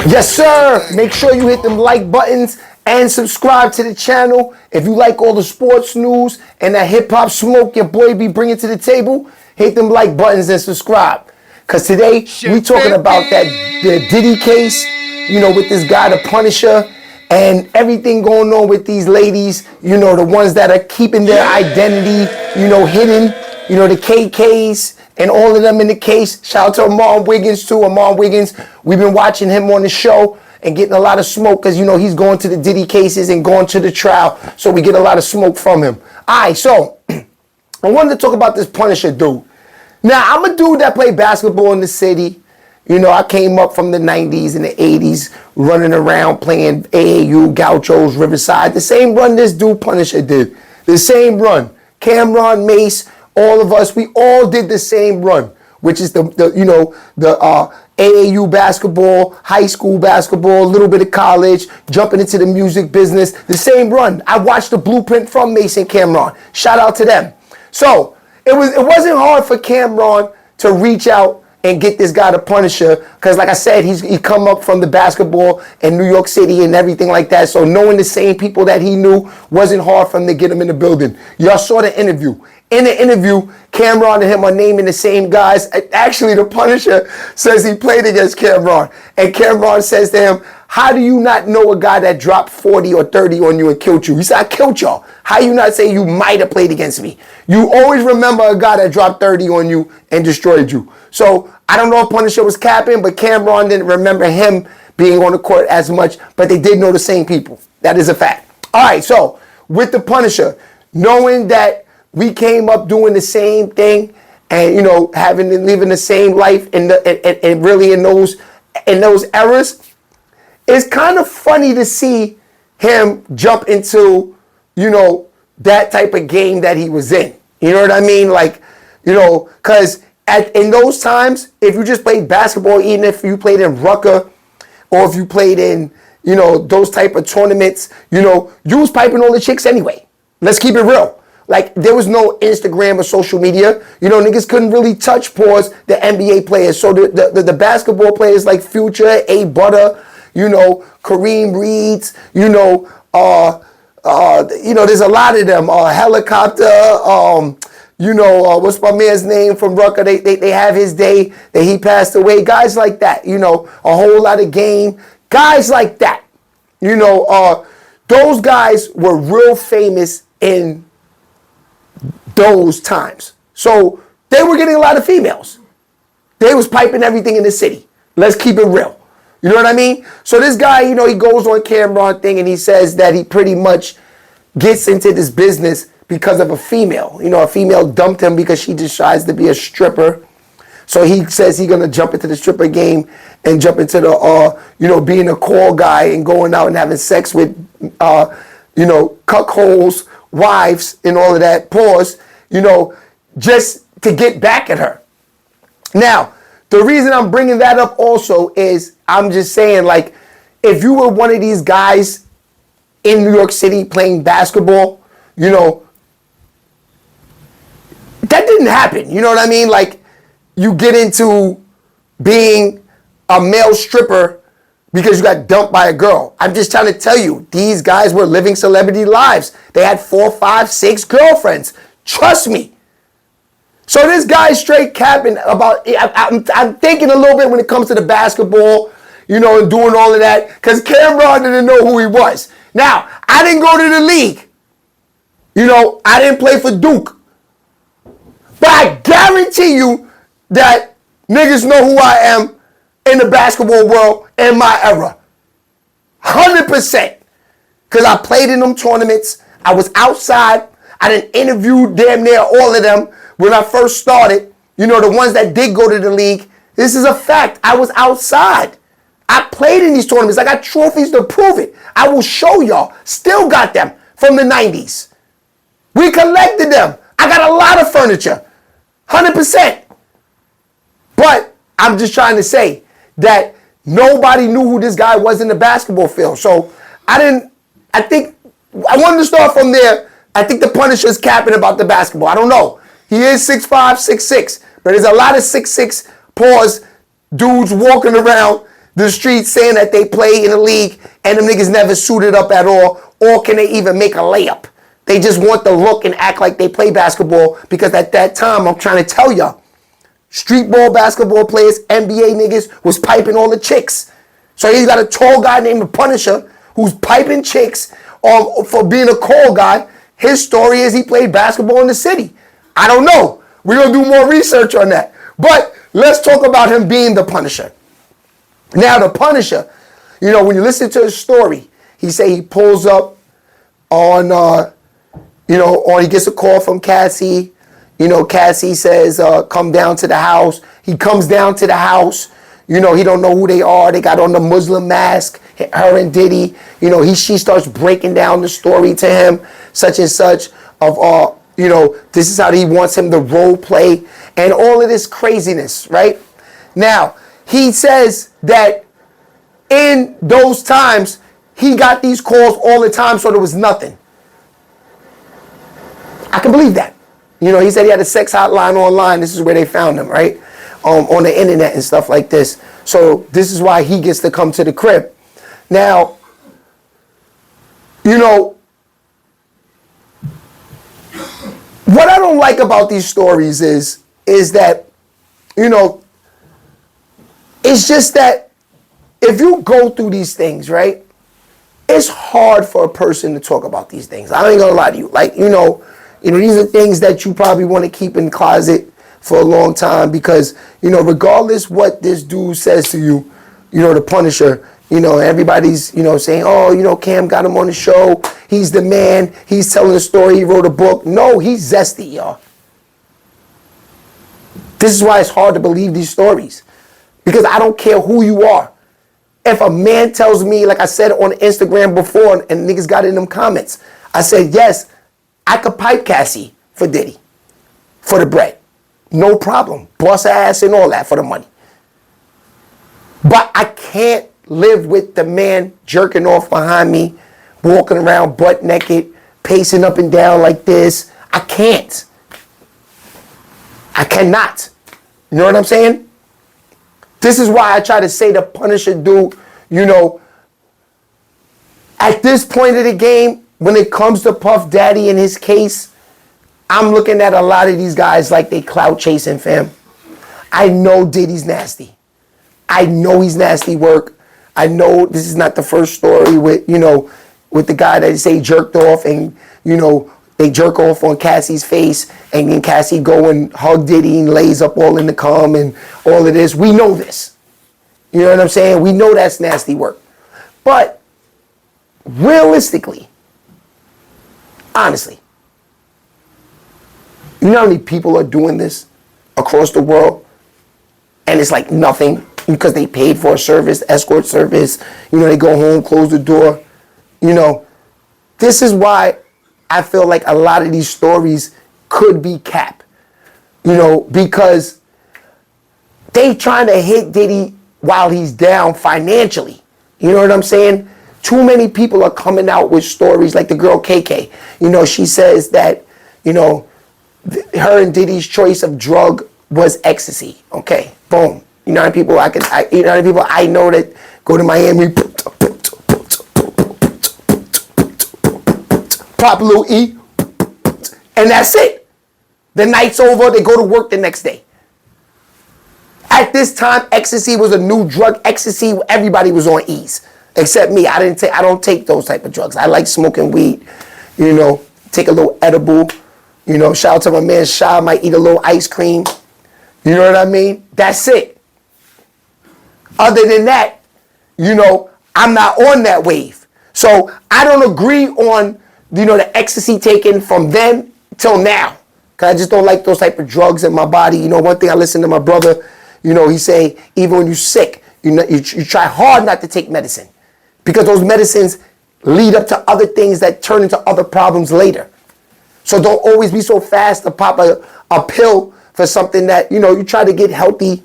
Yes, sir. Make sure you hit them like buttons and subscribe to the channel. If you like all the sports news and that hip-hop smoke your boy be bringing to the table, hit them like buttons and subscribe. Because today, we talking about the Diddy case, with this guy, the Punisher, and everything going on with these ladies, the ones that are keeping their identity, hidden, the KKs, and all of them in the case. Shout out to Amon Wiggins too. Amon Wiggins, we've been watching him on the show and getting a lot of smoke because, he's going to the Diddy cases and going to the trial. So we get a lot of smoke from him. All right, so I wanted to talk about this Punisher dude. Now, I'm a dude that played basketball in the city. I came up from the 90s and the 80s running around playing AAU, Gauchos, Riverside. The same run this dude Punisher did. The same run. Cameron, Mace, all of us, we all did the same run, which is the AAU basketball, high school basketball, a little bit of college, jumping into the music business. The same run. I watched the blueprint from Mace and Cameron. Shout out to them. So it wasn't hard for Cameron to reach out and get this guy the Punisher, because like I said, he come up from the basketball in New York City and everything like that. So knowing the same people that he knew wasn't hard for him to get him in the building. Y'all saw the interview. In the interview, Cameron and him are naming the same guys. Actually, the Punisher says he played against Cameron. And Cameron says to him, how do you not know a guy that dropped 40 or 30 on you and killed you? He said, I killed y'all. How you not say you might have played against me? You always remember a guy that dropped 30 on you and destroyed you. So I don't know if Punisher was capping, but Cameron didn't remember him being on the court as much, but they did know the same people. That is a fact. All right, so with the Punisher, knowing that we came up doing the same thing and, living the same life and really in those eras, it's kind of funny to see him jump into, that type of game that he was in. You know what I mean? Like, because in those times, if you just played basketball, even if you played in Rucker or if you played in, those type of tournaments, you was piping all the chicks anyway. Let's keep it real. Like, there was no Instagram or social media. Niggas couldn't really touch the NBA players. So the basketball players like Future, A Butter, Kareem Reeds, there's a lot of them. Helicopter, what's my man's name from Rucker? They have his day that he passed away. Guys like that, a whole lot of game. Guys like that, those guys were real famous in those times. So they were getting a lot of females. They was piping everything in the city. Let's keep it real. You know what I mean? So this guy, he goes on Cameron thing and he says that he pretty much gets into this business because of a female. A female dumped him because she decides to be a stripper. So he says he's going to jump into the stripper game and jump into the, being a call guy and going out and having sex with, cuckolds, wives and all of that. Pause, just to get back at her. Now, the reason I'm bringing that up also is I'm just saying, like, if you were one of these guys in New York City playing basketball, that didn't happen. You know what I mean? Like, you get into being a male stripper because you got dumped by a girl. I'm just trying to tell you, these guys were living celebrity lives. They had 4, 5, 6 girlfriends. Trust me. So this guy's straight capping about, I'm thinking a little bit when it comes to the basketball, and doing all of that, because Cameron didn't know who he was. Now, I didn't go to the league. I didn't play for Duke. But I guarantee you that niggas know who I am in the basketball world in my era. 100%. Because I played in them tournaments. I was outside. I done interviewed damn near all of them when I first started. The ones that did go to the league. This is a fact. I was outside. I played in these tournaments. I got trophies to prove it. I will show y'all. Still got them from the 90s. We collected them. I got a lot of furniture. 100%. But I'm just trying to say that nobody knew who this guy was in the basketball field. So I wanted to start from there. I think the Punisher's capping about the basketball. I don't know. He is 6'5", 6'6", but there's a lot of 6'6", pause, dudes walking around the streets saying that they play in the league and them niggas never suited up at all, or can they even make a layup? They just want the look and act like they play basketball, because at that time, I'm trying to tell y'all, street ball basketball players, NBA niggas was piping all the chicks. So he's got a tall guy named the Punisher who's piping chicks for being a call guy. His story is he played basketball in the city. I don't know. We're going to do more research on that. But let's talk about him being the Punisher. Now, the Punisher, you know, when you listen to his story, he say he pulls up on, or he gets a call from Cassie. You know, Cassie says, come down to the house. He comes down to the house. You know, he don't know who they are. They got on the Muslim mask, her and Diddy. You know, she starts breaking down the story to him, such and such, of, this is how he wants him to role play and all of this craziness, right? Now, he says that in those times, he got these calls all the time, so there was nothing. I can believe that. You know, he said he had a sex hotline online. This is where they found him, right? On the internet and stuff like this. So this is why he gets to come to the crib. Now, you know, what I don't like about these stories is that, you know, it's just that if you go through these things, right, it's hard for a person to talk about these things. I ain't gonna lie to you. Like, you know, these are things that you probably want to keep in the closet for a long time, because, you know, regardless what this dude says to you, you know, the Punisher, you know, everybody's, you know, saying, oh, you know, Cam got him on the show. He's the man. He's telling a story. He wrote a book. No, he's zesty, y'all. This is why it's hard to believe these stories, because I don't care who you are. If a man tells me, like I said on Instagram before, and niggas got in them comments, I said, yes, I could pipe Cassie for Diddy, for the bread. No problem. Bust ass and all that for the money. But I can't live with the man jerking off behind me, walking around butt naked, pacing up and down like this. I can't. I cannot. You know what I'm saying? This is why I try to say the Punisher dude, you know, at this point of the game, when it comes to Puff Daddy in his case, I'm looking at a lot of these guys like they clout chasing, fam. I know Diddy's nasty. I know he's nasty work. I know this is not the first story with, you know, with the guy that they say jerked off, and, you know, they jerk off on Cassie's face, and then Cassie go and hug Diddy and lays up all in the cum and all of this. We know this. You know what I'm saying? We know that's nasty work. But realistically, honestly, you know how many people are doing this across the world, and it's like nothing because they paid for a service, escort service. You know, they go home, close the door. You know, this is why I feel like a lot of these stories could be cap. You know, because they trying to hit Diddy while he's down financially. You know what I'm saying? Too many people are coming out with stories like the girl KK. You know, she says that, you know, her and Diddy's choice of drug was ecstasy. Okay, boom. You know how many people you know how many people I know that go to Miami, pop a little E, and that's it. The night's over, they go to work the next day. At this time, ecstasy was a new drug. Ecstasy, everybody was on E's, except me. I don't take those type of drugs. I like smoking weed, you know, take a little edible. You know, shout out to my man Sha, might eat a little ice cream. You know what I mean? That's it. Other than that, you know, I'm not on that wave. So I don't agree on, you know, the ecstasy taken from then till now. Because I just don't like those type of drugs in my body. You know, one thing I listen to my brother, you know, he say, even when you're sick, you know, you try hard not to take medicine. Because those medicines lead up to other things that turn into other problems later. So don't always be so fast to pop a pill for something that, you know, you try to get healthy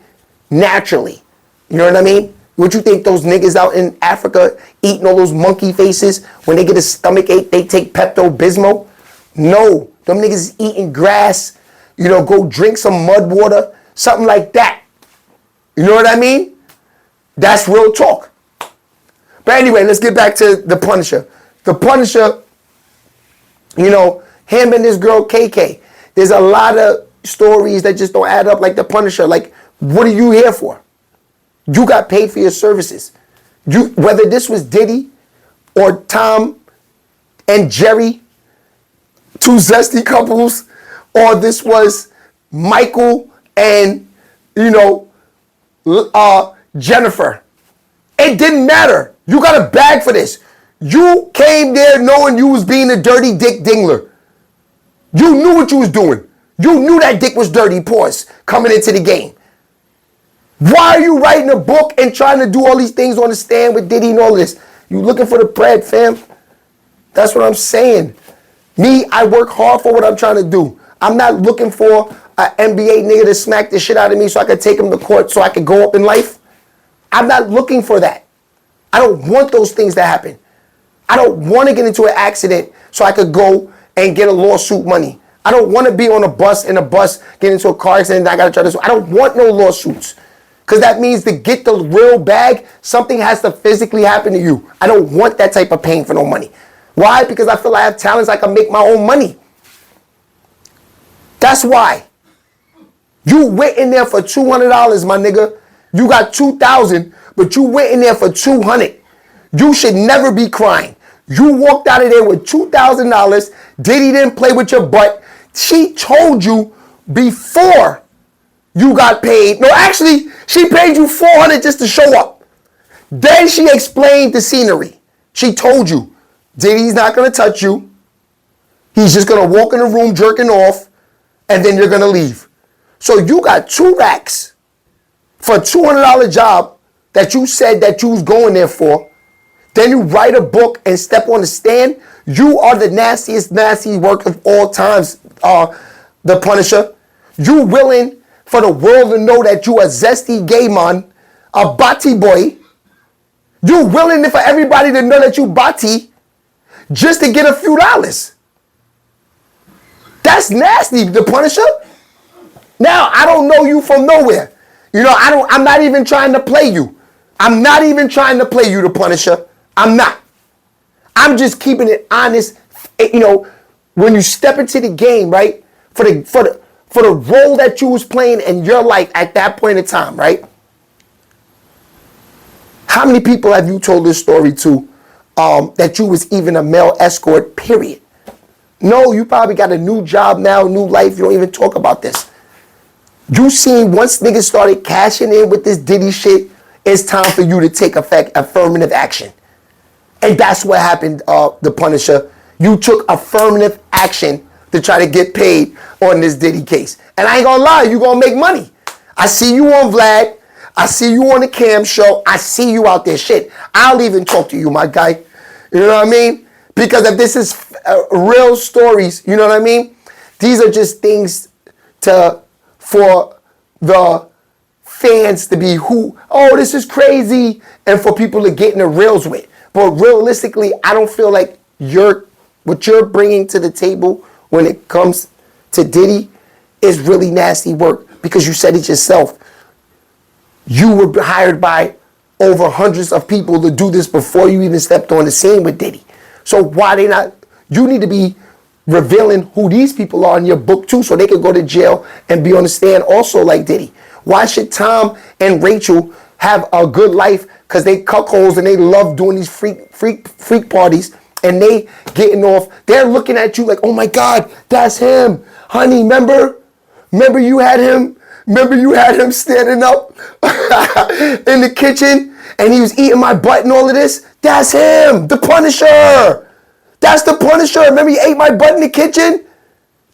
naturally. You know what I mean? What you think those niggas out in Africa eating all those monkey faces, when they get a stomach ache, they take Pepto-Bismol? No, them niggas is eating grass, you know, go drink some mud water, something like that. You know what I mean? That's real talk. But anyway, let's get back to the Punisher. The Punisher, you know, him and this girl KK. There's a lot of stories that just don't add up like the Punisher. Like, what are you here for? You got paid for your services. Whether this was Diddy or Tom and Jerry, two zesty couples, or this was Michael and, you know, Jennifer. It didn't matter. You got a bag for this. You came there knowing you was being a dirty dick dingler. You knew what you was doing. You knew that dick was dirty, pause, coming into the game. Why are you writing a book and trying to do all these things on the stand with Diddy and all this? You looking for the bread, fam. That's what I'm saying. Me, I work hard for what I'm trying to do. I'm not looking for an NBA nigga to smack the shit out of me so I can take him to court so I can go up in life. I'm not looking for that. I don't want those things to happen. I don't want to get into an accident so I could go and get a lawsuit money. I don't want to be on a bus get into a car accident and I got to try to. I don't want no lawsuits. Because that means to get the real bag, something has to physically happen to you. I don't want that type of pain for no money. Why? Because I feel I have talents, I can make my own money. That's why. You went in there for $200, my nigga. You got $2,000, but you went in there for $200. You should never be crying. You walked out of there with $2,000. Diddy didn't play with your butt. She told you before you got paid. No, actually, she paid you $400 just to show up. Then she explained the scenery. She told you, Diddy's not going to touch you. He's just going to walk in the room jerking off, and then you're going to leave. So you got 2 racks for a $200 job that you said that you was going there for. Then you write a book and step on the stand. You are the nastiest, nasty work of all times, the Punisher. You willing for the world to know that you a zesty gay man, a bati boy. You willing for everybody to know that you bati just to get a few dollars. That's nasty, the Punisher. Now, I don't know you from nowhere. You know, I'm not even trying to play you. I'm not even trying to play you, the Punisher. I'm not. I'm just keeping it honest. You know, when you step into the game, right? For the role that you was playing in your life at that point in time, right? How many people have you told this story to that you was even a male escort, period? No, you probably got a new job now, new life. You don't even talk about this. You seen once niggas started cashing in with this Diddy shit, it's time for you to take affirmative action. And that's what happened, the Punisher. You took affirmative action to try to get paid on this Diddy case. And I ain't gonna lie, you gonna make money. I see you on Vlad. I see you on the Cam show. I see you out there. Shit, I'll even talk to you, my guy. You know what I mean? Because if this is real stories, you know what I mean? These are just things for the fans to be oh, this is crazy, and for people to get in the reels with. But realistically, I don't feel like what you're bringing to the table when it comes to Diddy is really nasty work, because you said it yourself. You were hired by over hundreds of people to do this before you even stepped on the scene with Diddy. So why they not? You need to be revealing who these people are in your book too, so they can go to jail and be on the stand also like Diddy. Why should Tom and Rachel have a good life because they cuckolds and they love doing these freak parties, and they getting off? They're looking at you like, oh my God, that's him, honey. Remember you had him. Remember you had him standing up in the kitchen and he was eating my butt and all of this? That's him, the Punisher. That's the Punisher. Remember he ate my butt in the kitchen?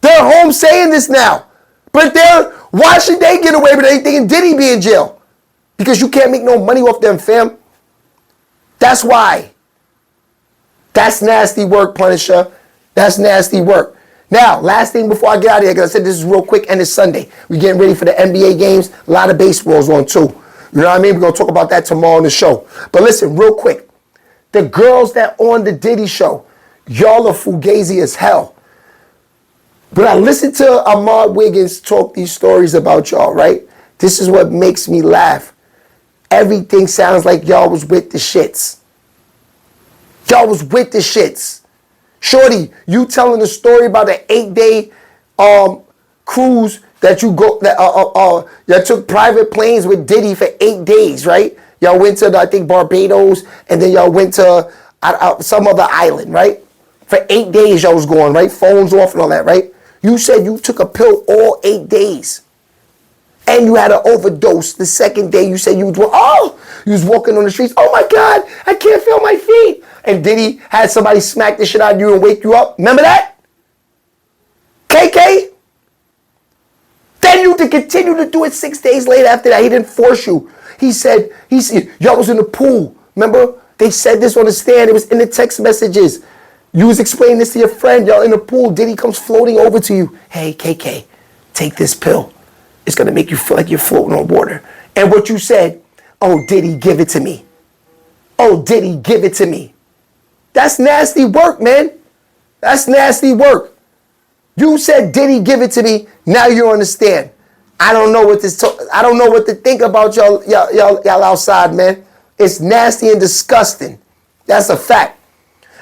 They're home saying this now. But why should they get away with anything and Diddy be in jail? Because you can't make no money off them, fam. That's why. That's nasty work, Punisher. That's nasty work. Now, last thing before I get out of here, because I said this is real quick, and it's Sunday. We're getting ready for the NBA games. A lot of baseball's on too. You know what I mean? We're going to talk about that tomorrow on the show. But listen, real quick. The girls that on the Diddy show, y'all are fugazi as hell. But I listened to Ahmad Wiggins talk these stories about y'all, right? This is what makes me laugh. Everything sounds like y'all was with the shits. Y'all was with the shits. Shorty, you telling the story about an 8-day cruise that you go that took private planes with Diddy for 8 days, right? Y'all went to I think Barbados, and then y'all went to some other island, right? For 8 days y'all was going, right? Phones off and all that, right? You said you took a pill all 8 days. And you had an overdose the second day. You said you was walking on the streets. Oh my God, I can't feel my feet. And Diddy had somebody smack the shit out of you and wake you up. Remember that? KK? Then you to continue to do it 6 days later after that. He didn't force you. He said, y'all was in the pool. Remember? They said this on the stand. It was in the text messages. You was explaining this to your friend. Y'all in the pool. Diddy comes floating over to you. Hey, KK, take this pill. It's going to make you feel like you're floating on water. And what you said, oh, Diddy, give it to me. Oh, Diddy, give it to me. That's nasty work, man. That's nasty work. You said, Diddy, give it to me. Now you understand. I don't know what I don't know what to think about y'all outside, man. It's nasty and disgusting. That's a fact.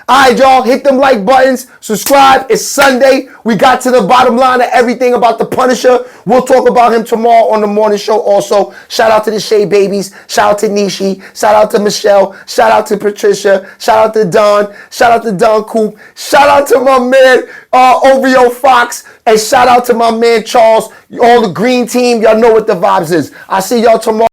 All right, y'all, hit them like buttons, subscribe. It's Sunday. We got to the bottom line of everything about the Punisher. We'll talk about him tomorrow on the morning show also. Shout out to the Shea Babies. Shout out to Nishi. Shout out to Michelle. Shout out to Patricia. Shout out to Don. Shout out to Don Coop. Shout out to my man, OVO Fox. And shout out to my man, Charles. All the green team, y'all know what the vibes is. I'll see y'all tomorrow.